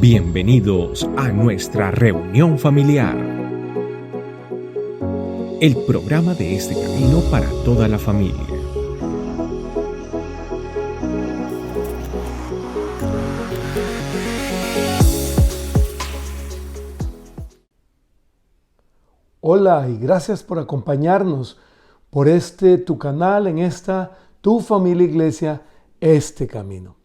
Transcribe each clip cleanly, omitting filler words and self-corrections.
Bienvenidos a nuestra reunión familiar, el programa de este camino para toda la familia. Hola y gracias por acompañarnos por tu canal en esta Tu Familia Iglesia, este camino.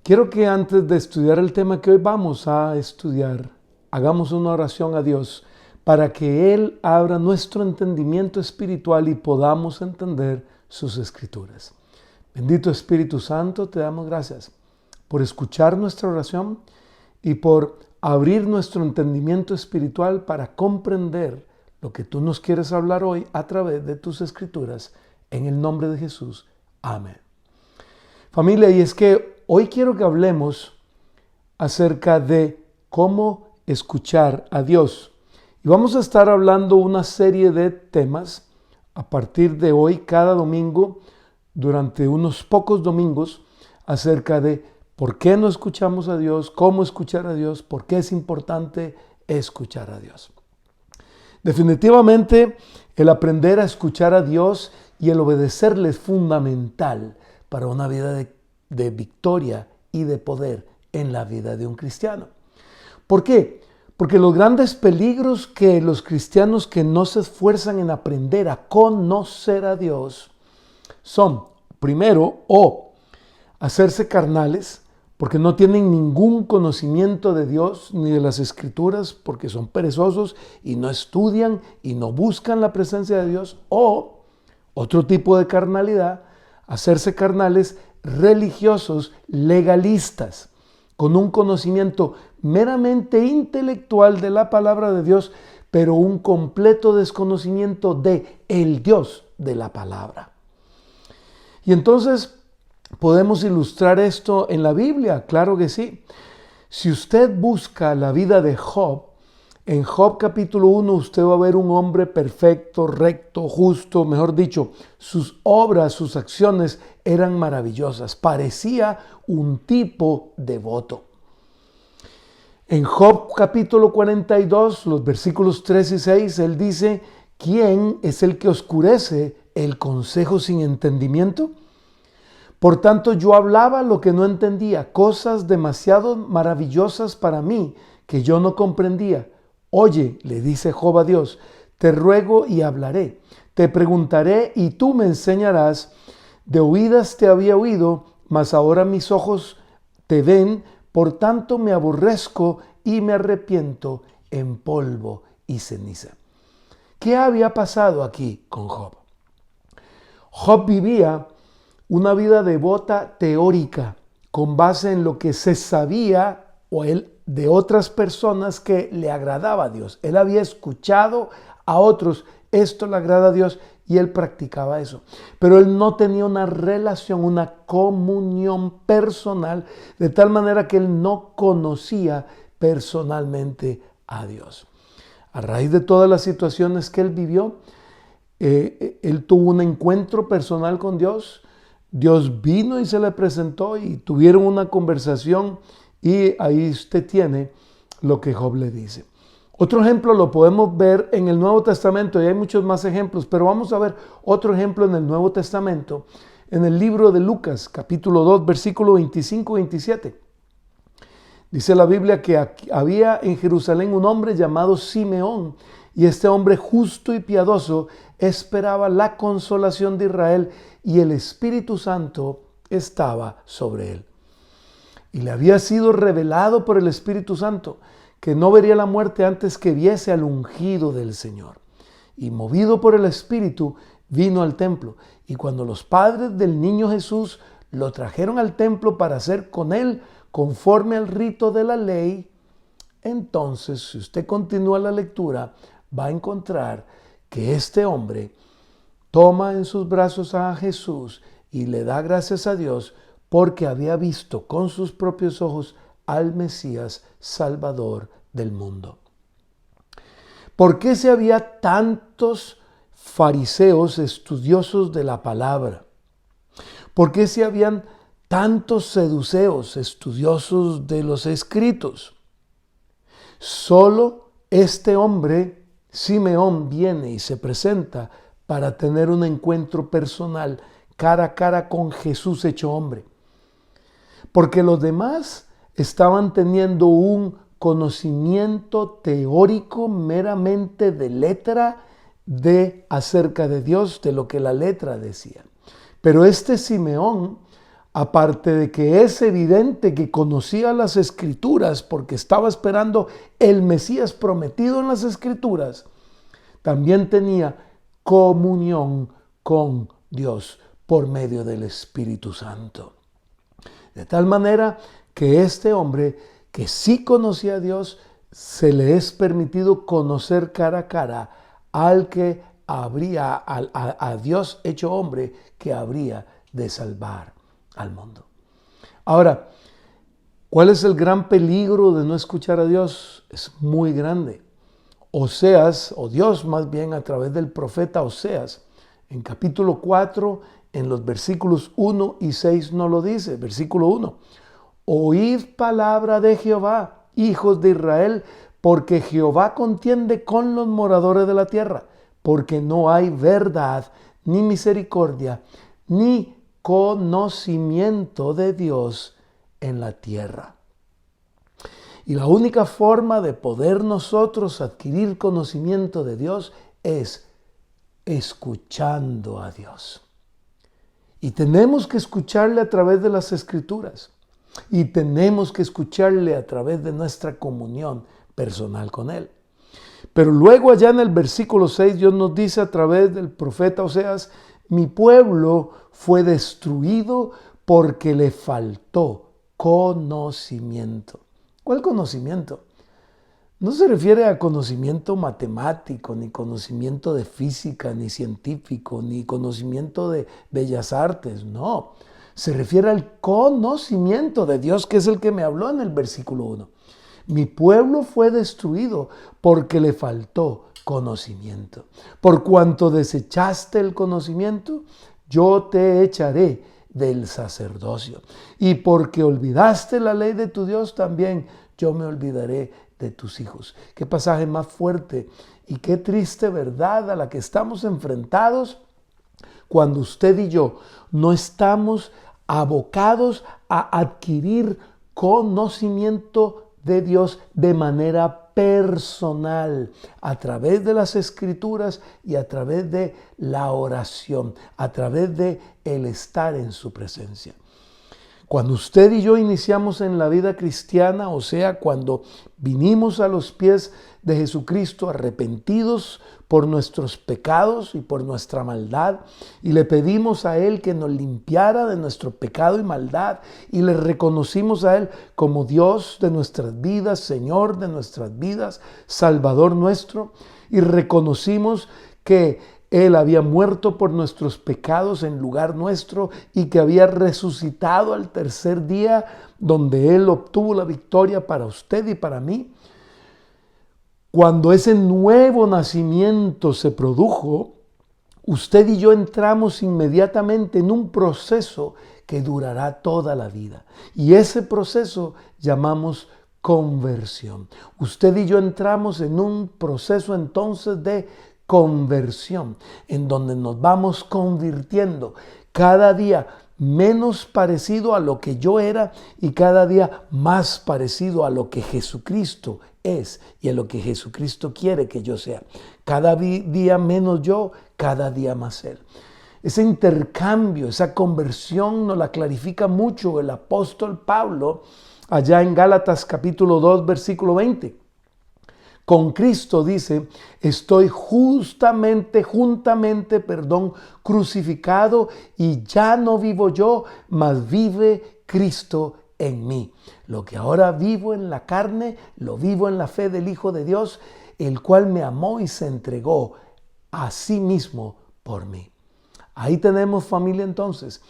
Quiero que antes de estudiar el tema que hoy vamos a estudiar, hagamos una oración a Dios para que Él abra nuestro entendimiento espiritual y podamos entender sus escrituras. Bendito Espíritu Santo, te damos gracias por escuchar nuestra oración y por abrir nuestro entendimiento espiritual para comprender lo que tú nos quieres hablar hoy a través de tus escrituras. En el nombre de Jesús. Amén. Familia, y es que hoy quiero que hablemos acerca de cómo escuchar a Dios. Y vamos a estar hablando una serie de temas a partir de hoy, cada domingo, durante unos pocos domingos, acerca de por qué no escuchamos a Dios, cómo escuchar a Dios, por qué es importante escuchar a Dios. Definitivamente, el aprender a escuchar a Dios y el obedecerle es fundamental para una vida de victoria y de poder en la vida de un cristiano. ¿Por qué? Porque los grandes peligros que los cristianos que no se esfuerzan en aprender a conocer a Dios son, primero, hacerse carnales, porque no tienen ningún conocimiento de Dios ni de las Escrituras, porque son perezosos y no estudian y no buscan la presencia de Dios. O otro tipo de carnalidad, hacerse carnales religiosos, legalistas, con un conocimiento meramente intelectual de la palabra de Dios, pero un completo desconocimiento de el Dios de la palabra. Y entonces podemos ilustrar esto en la Biblia, claro que sí. Si usted busca la vida de Job, en Job capítulo 1 usted va a ver un hombre perfecto, recto, justo, mejor dicho, sus obras, sus acciones eran maravillosas. Parecía un tipo devoto. En Job capítulo 42, los versículos 3 y 6, él dice, ¿quién es el que oscurece el consejo sin entendimiento? Por tanto, yo hablaba lo que no entendía, cosas demasiado maravillosas para mí que yo no comprendía. Oye, le dice Job a Dios, te ruego y hablaré, te preguntaré y tú me enseñarás. De oídas te había oído, mas ahora mis ojos te ven, por tanto me aborrezco y me arrepiento en polvo y ceniza. ¿Qué había pasado aquí con Job? Job vivía una vida devota teórica, con base en lo que se sabía o él de otras personas que le agradaba a Dios. Él había escuchado a otros, esto le agrada a Dios, y él practicaba eso. Pero él no tenía una relación, una comunión personal, de tal manera que él no conocía personalmente a Dios. A raíz de todas las situaciones que él vivió, él tuvo un encuentro personal con Dios. Dios vino y se le presentó y tuvieron una conversación. Y ahí usted tiene lo que Job le dice. Otro ejemplo lo podemos ver en el Nuevo Testamento, y hay muchos más ejemplos, pero vamos a ver otro ejemplo en el Nuevo Testamento, en el libro de Lucas, capítulo 2, versículo 25-27. Dice la Biblia que había en Jerusalén un hombre llamado Simeón, y este hombre justo y piadoso esperaba la consolación de Israel, y el Espíritu Santo estaba sobre él. Y le había sido revelado por el Espíritu Santo que no vería la muerte antes que viese al ungido del Señor. Y movido por el Espíritu, vino al templo. Y cuando los padres del niño Jesús lo trajeron al templo para hacer con él conforme al rito de la ley, entonces, si usted continúa la lectura, va a encontrar que este hombre toma en sus brazos a Jesús y le da gracias a Dios porque había visto con sus propios ojos al Mesías Salvador del mundo. ¿Por qué se había tantos fariseos estudiosos de la palabra? ¿Por qué se habían tantos seduceos, estudiosos de los escritos. Solo este hombre, Simeón, viene y se presenta para tener un encuentro personal, cara a cara con Jesús hecho hombre. Porque los demás estaban teniendo un conocimiento teórico meramente de letra acerca de Dios, de lo que la letra decía. Pero este Simeón, aparte de que es evidente que conocía las Escrituras porque estaba esperando el Mesías prometido en las Escrituras, también tenía comunión con Dios por medio del Espíritu Santo. De tal manera que este hombre, que sí conocía a Dios, se le es permitido conocer cara a cara al que habría, a Dios hecho hombre, que habría de salvar al mundo. Ahora, ¿cuál es el gran peligro de no escuchar a Dios? Es muy grande. Oseas, o Dios más bien a través del profeta Oseas, en capítulo 4, en los versículos 1 y 6 nos lo dice. Versículo 1. Oíd palabra de Jehová, hijos de Israel, porque Jehová contiende con los moradores de la tierra, porque no hay verdad, ni misericordia, ni conocimiento de Dios en la tierra. Y la única forma de poder nosotros adquirir conocimiento de Dios es escuchando a Dios. Y tenemos que escucharle a través de las Escrituras. Y tenemos que escucharle a través de nuestra comunión personal con Él. Pero luego allá en el versículo 6 Dios nos dice a través del profeta Oseas: mi pueblo fue destruido porque le faltó conocimiento. ¿Cuál conocimiento? No se refiere a conocimiento matemático, ni conocimiento de física, ni científico, ni conocimiento de bellas artes, no. Se refiere al conocimiento de Dios, que es el que me habló en el versículo 1. Mi pueblo fue destruido porque le faltó conocimiento. Por cuanto desechaste el conocimiento, yo te echaré del sacerdocio. Y porque olvidaste la ley de tu Dios, también yo me olvidaré de tus hijos. Qué pasaje más fuerte y qué triste verdad a la que estamos enfrentados cuando usted y yo no estamos abocados a adquirir conocimiento de Dios de manera personal, a través de las Escrituras y a través de la oración, a través de el estar en su presencia. Cuando usted y yo iniciamos en la vida cristiana, o sea, cuando vinimos a los pies de Jesucristo arrepentidos por nuestros pecados y por nuestra maldad, y le pedimos a Él que nos limpiara de nuestro pecado y maldad, y le reconocimos a Él como Dios de nuestras vidas, Señor de nuestras vidas, Salvador nuestro, y reconocimos que Él había muerto por nuestros pecados en lugar nuestro y que había resucitado al tercer día, donde Él obtuvo la victoria para usted y para mí. Cuando ese nuevo nacimiento se produjo, usted y yo entramos inmediatamente en un proceso que durará toda la vida. Y ese proceso llamamos conversión. Usted y yo entramos en un proceso entonces de conversión, en donde nos vamos convirtiendo cada día menos parecido a lo que yo era y cada día más parecido a lo que Jesucristo es y a lo que Jesucristo quiere que yo sea. Cada día menos yo, cada día más Él. Ese intercambio, esa conversión nos la clarifica mucho el apóstol Pablo allá en Gálatas capítulo 2, versículo 20. Con Cristo, dice, estoy juntamente, crucificado, y ya no vivo yo, mas vive Cristo en mí. Lo que ahora vivo en la carne, lo vivo en la fe del Hijo de Dios, el cual me amó y se entregó a sí mismo por mí. Ahí tenemos, familia, entonces,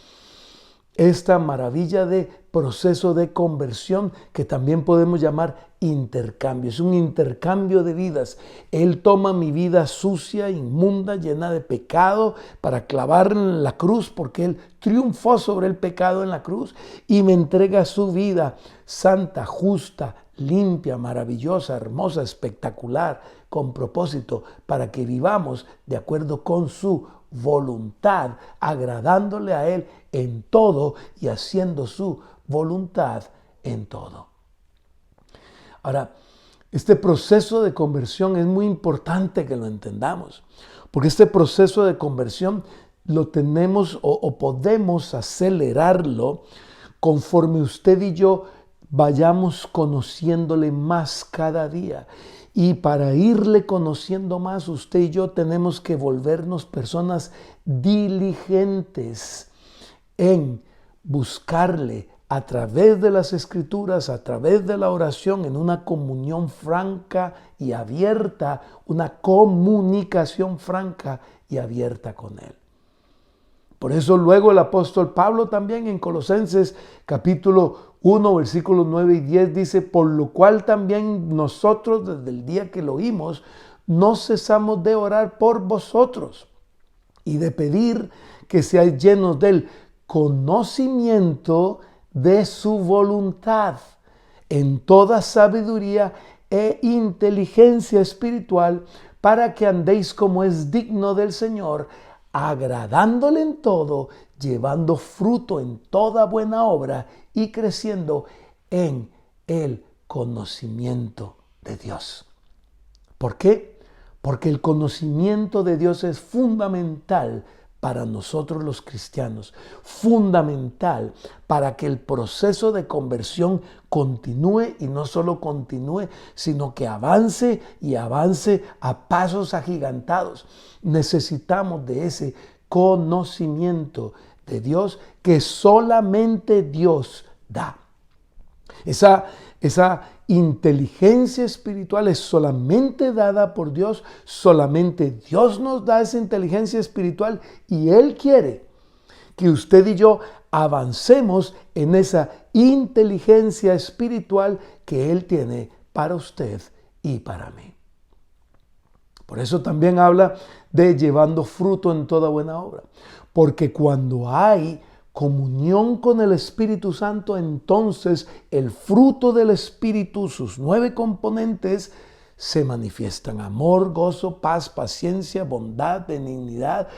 esta maravilla de proceso de conversión que también podemos llamar intercambio. Es un intercambio de vidas. Él toma mi vida sucia, inmunda, llena de pecado para clavarla en la cruz, porque Él triunfó sobre el pecado en la cruz y me entrega su vida santa, justa, limpia, maravillosa, hermosa, espectacular, con propósito, para que vivamos de acuerdo con su voluntad, agradándole a Él en todo y haciendo su voluntad en todo. Ahora, este proceso de conversión es muy importante que lo entendamos, porque este proceso de conversión lo tenemos o podemos acelerarlo conforme usted y yo vayamos conociéndole más cada día. Y para irle conociendo más, usted y yo tenemos que volvernos personas diligentes en buscarle a través de las Escrituras, a través de la oración, en una comunión franca y abierta, una comunicación franca y abierta con Él. Por eso luego el apóstol Pablo también en Colosenses capítulo 1, versículos 9 y 10 dice: por lo cual también nosotros desde el día que lo oímos no cesamos de orar por vosotros y de pedir que seáis llenos del conocimiento de su voluntad en toda sabiduría e inteligencia espiritual, para que andéis como es digno del Señor, agradándole en todo, llevando fruto en toda buena obra y creciendo en el conocimiento de Dios. ¿Por qué? Porque el conocimiento de Dios es fundamental para nosotros los cristianos, fundamental para que el proceso de conversión continúe, y no solo continúe, sino que avance y avance a pasos agigantados. Necesitamos de ese conocimiento de Dios que solamente Dios da. Esa inteligencia espiritual es solamente dada por Dios, solamente Dios nos da esa inteligencia espiritual y Él quiere que usted y yo avancemos en esa inteligencia espiritual que Él tiene para usted y para mí. Por eso también habla de llevando fruto en toda buena obra, porque cuando hay comunión con el Espíritu Santo, entonces el fruto del Espíritu, sus 9 componentes, se manifiestan: amor, gozo, paz, paciencia, bondad, benignidad,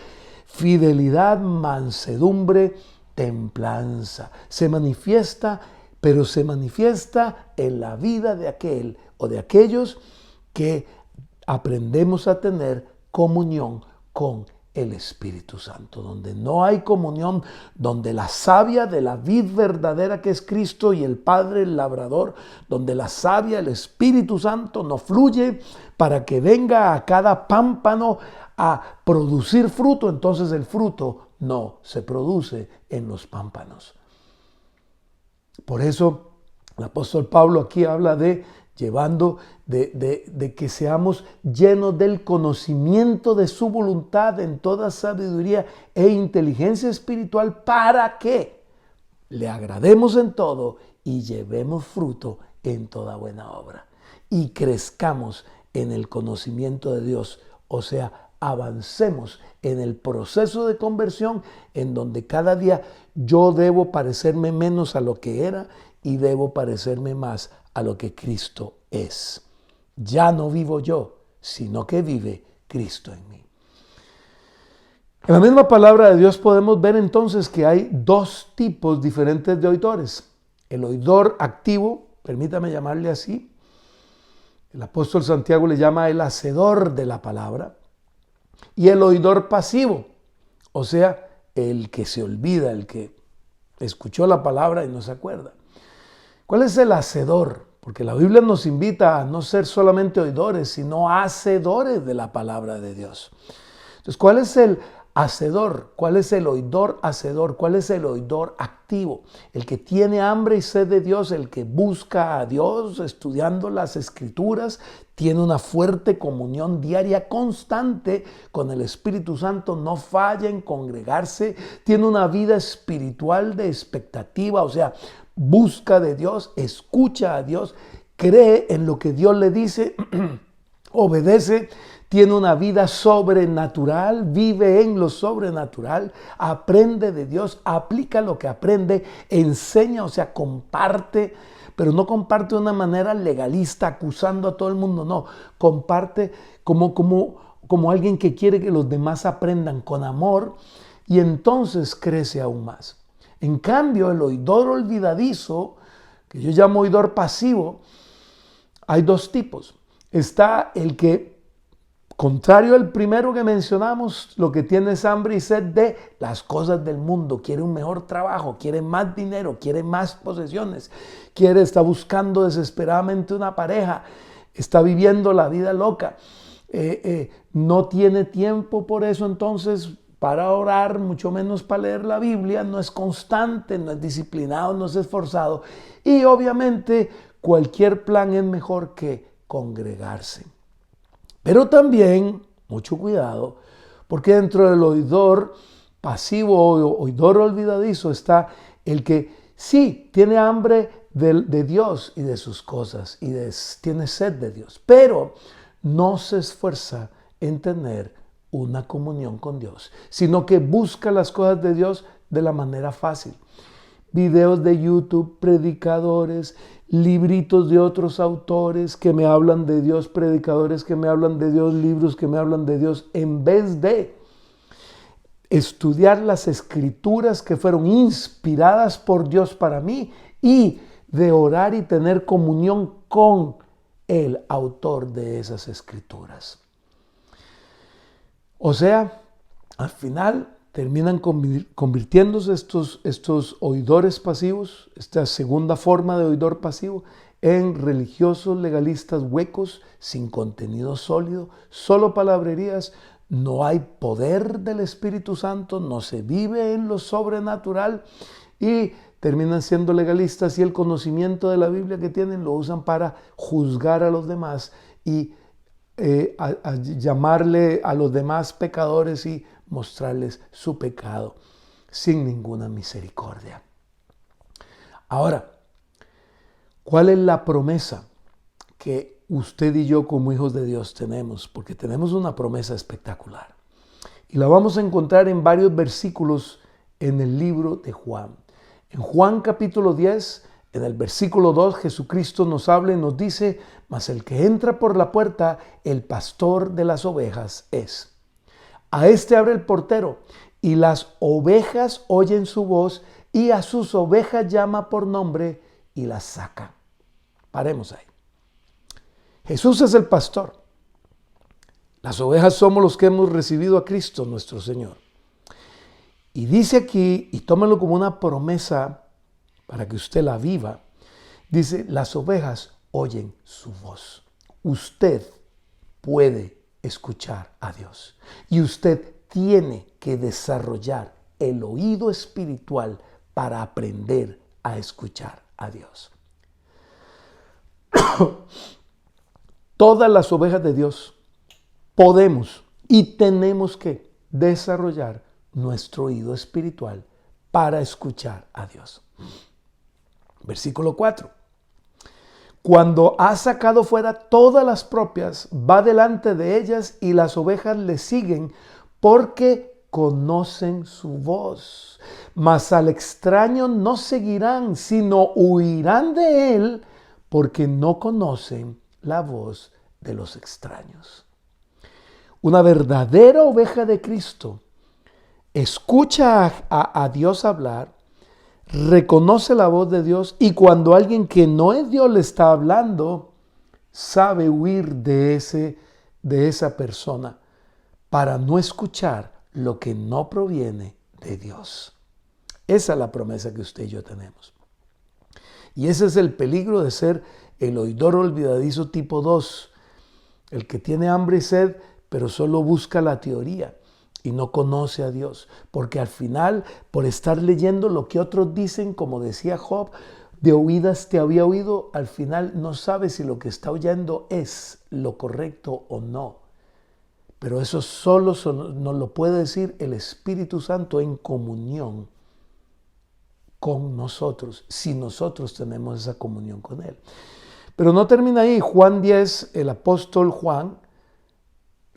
fidelidad, mansedumbre, templanza. Se manifiesta, pero se manifiesta en la vida de aquel o de aquellos que aprendemos a tener comunión con el Espíritu Santo. Donde no hay comunión, donde la savia de la vid verdadera que es Cristo y el Padre, el labrador, donde la savia, el Espíritu Santo, no fluye para que venga a cada pámpano a producir fruto, entonces el fruto no se produce en los pámpanos. Por eso el apóstol Pablo aquí habla de llevando, de que seamos llenos del conocimiento de su voluntad en toda sabiduría e inteligencia espiritual, para que le agrademos en todo y llevemos fruto en toda buena obra y crezcamos en el conocimiento de Dios, o sea, avancemos en el proceso de conversión, en donde cada día yo debo parecerme menos a lo que era y debo parecerme más a lo que Cristo es. Ya no vivo yo, sino que vive Cristo en mí. En la misma palabra de Dios podemos ver entonces que hay 2 tipos diferentes de oidores. El oidor activo, permítame llamarle así, el apóstol Santiago le llama el hacedor de la palabra, y el oidor pasivo, o sea, el que se olvida, el que escuchó la palabra y no se acuerda. ¿Cuál es el hacedor? Porque la Biblia nos invita a no ser solamente oidores, sino hacedores de la palabra de Dios. Entonces, ¿cuál es el hacedor? ¿Cuál es el oidor hacedor? ¿Cuál es el oidor activo? El que tiene hambre y sed de Dios, el que busca a Dios estudiando las Escrituras, tiene una fuerte comunión diaria constante con el Espíritu Santo, no falla en congregarse, tiene una vida espiritual de expectativa, o sea, busca de Dios, escucha a Dios, cree en lo que Dios le dice, obedece, tiene una vida sobrenatural, vive en lo sobrenatural, aprende de Dios, aplica lo que aprende, enseña, o sea, comparte, pero no comparte de una manera legalista, acusando a todo el mundo, no, comparte como alguien que quiere que los demás aprendan con amor, y entonces crece aún más. En cambio, el oidor olvidadizo, que yo llamo oidor pasivo, hay dos tipos. Está el que, contrario al primero que mencionamos, lo que tiene es hambre y sed de las cosas del mundo, quiere un mejor trabajo, quiere más dinero, quiere más posesiones, está buscando desesperadamente una pareja, está viviendo la vida loca, no tiene tiempo por eso entonces para orar, mucho menos para leer la Biblia, no es constante, no es disciplinado, no es esforzado, y obviamente cualquier plan es mejor que congregarse. Pero también, mucho cuidado, porque dentro del oidor pasivo o oidor olvidadizo está el que sí tiene hambre de Dios y de sus cosas y tiene sed de Dios, pero no se esfuerza en tener una comunión con Dios, sino que busca las cosas de Dios de la manera fácil. Videos de YouTube, predicadores, libritos de otros autores que me hablan de Dios, predicadores que me hablan de Dios, libros que me hablan de Dios, en vez de estudiar las escrituras que fueron inspiradas por Dios para mí y de orar y tener comunión con el autor de esas escrituras. O sea, al final terminan convirtiéndose estos oidores pasivos, esta segunda forma de oidor pasivo, en religiosos legalistas huecos, sin contenido sólido, solo palabrerías, no hay poder del Espíritu Santo, no se vive en lo sobrenatural y terminan siendo legalistas y el conocimiento de la Biblia que tienen lo usan para juzgar a los demás y a llamarle a los demás pecadores y mostrarles su pecado sin ninguna misericordia. Ahora, ¿cuál es la promesa que usted y yo como hijos de Dios tenemos? Porque tenemos una promesa espectacular. Y la vamos a encontrar en varios versículos en el libro de Juan. En Juan capítulo 10, en el versículo 2, Jesucristo nos habla y nos dice: mas el que entra por la puerta, el pastor de las ovejas es. A este abre el portero, y las ovejas oyen su voz, y a sus ovejas llama por nombre y las saca. Paremos ahí. Jesús es el pastor. Las ovejas somos los que hemos recibido a Cristo nuestro Señor. Y dice aquí, y tómalo como una promesa para que usted la viva, dice: las ovejas oyen su voz. Usted puede escuchar a Dios y usted tiene que desarrollar el oído espiritual para aprender a escuchar a Dios. Todas las ovejas de Dios podemos y tenemos que desarrollar nuestro oído espiritual para escuchar a Dios. Versículo 4. Cuando ha sacado fuera todas las propias, va delante de ellas y las ovejas le siguen porque conocen su voz. Mas al extraño no seguirán, sino huirán de él porque no conocen la voz de los extraños. Una verdadera oveja de Cristo escucha a Dios hablar, reconoce la voz de Dios y cuando alguien que no es Dios le está hablando, sabe huir de esa persona para no escuchar lo que no proviene de Dios. Esa es la promesa que usted y yo tenemos. Y ese es el peligro de ser el oidor olvidadizo tipo 2, el que tiene hambre y sed, pero solo busca la teoría y no conoce a Dios, porque al final, por estar leyendo lo que otros dicen, como decía Job, de oídas te había oído, al final no sabe si lo que está oyendo es lo correcto o no. Pero eso solo nos lo puede decir el Espíritu Santo en comunión con nosotros, si nosotros tenemos esa comunión con Él. Pero no termina ahí. Juan 10, el apóstol Juan,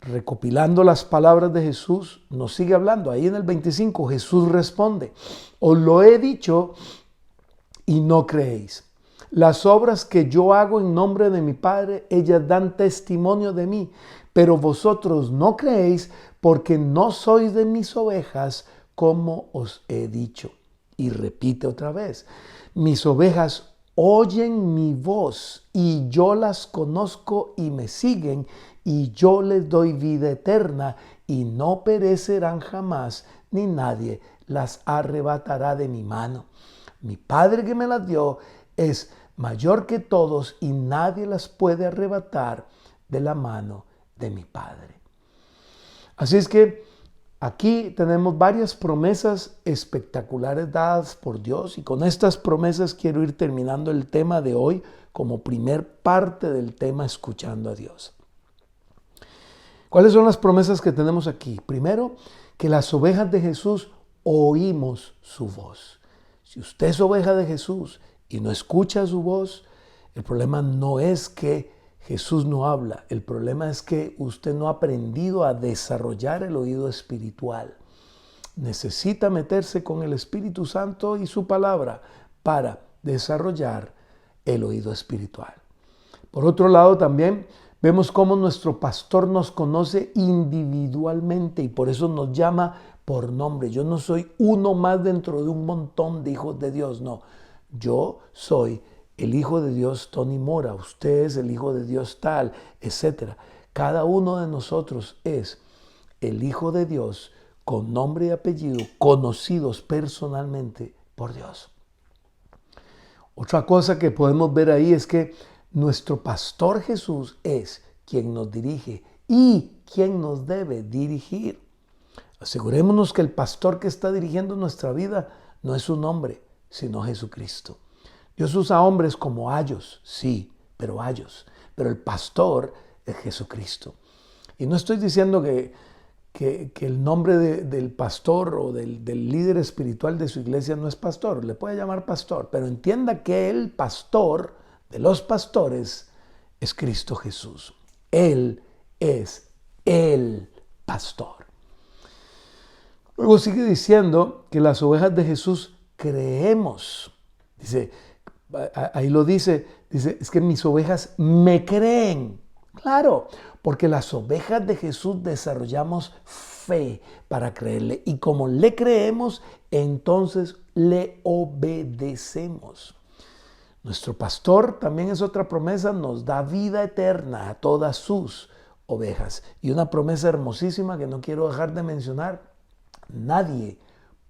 recopilando las palabras de Jesús, nos sigue hablando. Ahí en el 25 Jesús responde: os lo he dicho y no creéis. Las obras que yo hago en nombre de mi Padre, ellas dan testimonio de mí, pero vosotros no creéis porque no sois de mis ovejas, como os he dicho. Y repite otra vez: mis ovejas oyen mi voz y yo las conozco y me siguen, y yo les doy vida eterna y no perecerán jamás, ni nadie las arrebatará de mi mano. Mi Padre que me las dio es mayor que todos y nadie las puede arrebatar de la mano de mi Padre. Así es que aquí tenemos varias promesas espectaculares dadas por Dios, y con estas promesas quiero ir terminando el tema de hoy como primer parte del tema escuchando a Dios. ¿Cuáles son las promesas que tenemos aquí? Primero, que las ovejas de Jesús oímos su voz. Si usted es oveja de Jesús y no escucha su voz, el problema no es que Jesús no habla, el problema es que usted no ha aprendido a desarrollar el oído espiritual. Necesita meterse con el Espíritu Santo y su palabra para desarrollar el oído espiritual. Por otro lado, también vemos cómo nuestro pastor nos conoce individualmente y por eso nos llama por nombre. Yo no soy uno más dentro de un montón de hijos de Dios, no. Yo soy el hijo de Dios Tony Mora, usted es el hijo de Dios tal, etc. Cada uno de nosotros es el hijo de Dios con nombre y apellido, conocidos personalmente por Dios. Otra cosa que podemos ver ahí es que nuestro pastor Jesús es quien nos dirige y quien nos debe dirigir. Asegurémonos que el pastor que está dirigiendo nuestra vida no es un hombre, sino Jesucristo. Dios usa hombres como ayos, sí, pero el pastor es Jesucristo. Y no estoy diciendo que el nombre del pastor o del líder espiritual de su iglesia no es pastor, le puede llamar pastor, pero entienda que el pastor de los pastores es Cristo Jesús. Él es el pastor. Luego sigue diciendo que las ovejas de Jesús creemos. Ahí lo dice, es que mis ovejas me creen. Claro, porque las ovejas de Jesús desarrollamos fe para creerle. Y como le creemos, entonces le obedecemos. Nuestro pastor, también es otra promesa, nos da vida eterna a todas sus ovejas. Y una promesa hermosísima que no quiero dejar de mencionar: nadie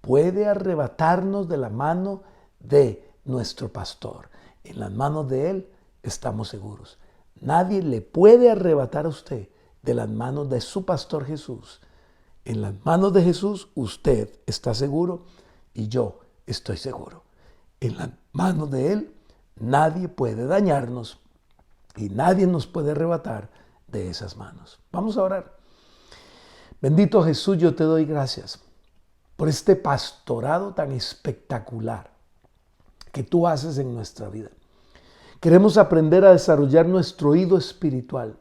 puede arrebatarnos de la mano de nuestro pastor. En las manos de Él estamos seguros. Nadie le puede arrebatar a usted de las manos de su pastor Jesús. En las manos de Jesús usted está seguro y yo estoy seguro. En las manos de Él nadie puede dañarnos y nadie nos puede arrebatar de esas manos. Vamos a orar. Bendito Jesús, yo te doy gracias por este pastorado tan espectacular que tú haces en nuestra vida. Queremos aprender a desarrollar nuestro oído espiritual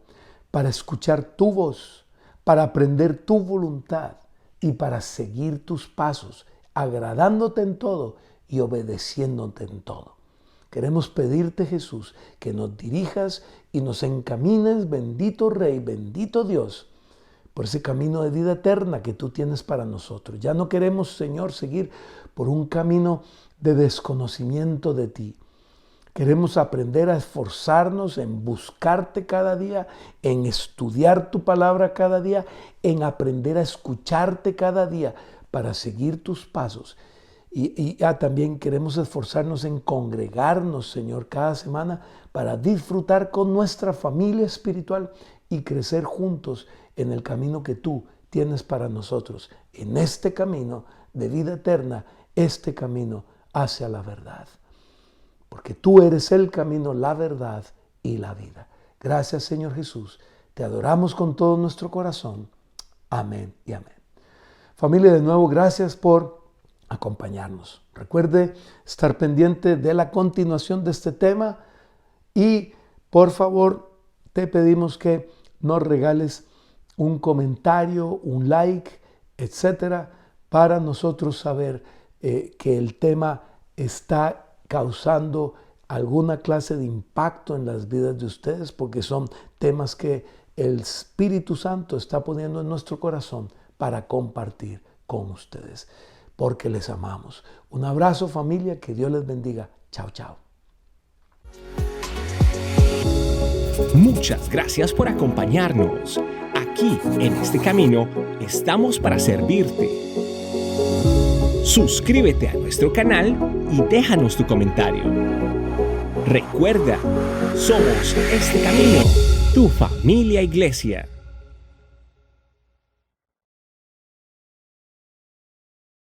para escuchar tu voz, para aprender tu voluntad y para seguir tus pasos, agradándote en todo y obedeciéndote en todo. Queremos pedirte, Jesús, que nos dirijas y nos encamines, bendito Rey, bendito Dios, por ese camino de vida eterna que tú tienes para nosotros. Ya no queremos, Señor, seguir por un camino de desconocimiento de ti. Queremos aprender a esforzarnos en buscarte cada día, en estudiar tu palabra cada día, en aprender a escucharte cada día para seguir tus pasos. Y también queremos esforzarnos en congregarnos, Señor, cada semana para disfrutar con nuestra familia espiritual y crecer juntos en el camino que tú tienes para nosotros, en este camino de vida eterna, este camino hacia la verdad. Porque tú eres el camino, la verdad y la vida. Gracias, Señor Jesús. Te adoramos con todo nuestro corazón. Amén y amén. Familia, de nuevo, gracias por acompañarnos. Recuerde estar pendiente de la continuación de este tema y por favor te pedimos que nos regales un comentario, un like, etcétera, para nosotros saber que el tema está causando alguna clase de impacto en las vidas de ustedes, porque son temas que el Espíritu Santo está poniendo en nuestro corazón para compartir con ustedes, porque les amamos. Un abrazo, familia, que Dios les bendiga. Chao, chao. Muchas gracias por acompañarnos. Aquí, en este camino, estamos para servirte. Suscríbete a nuestro canal y déjanos tu comentario. Recuerda, somos Este Camino, tu familia iglesia.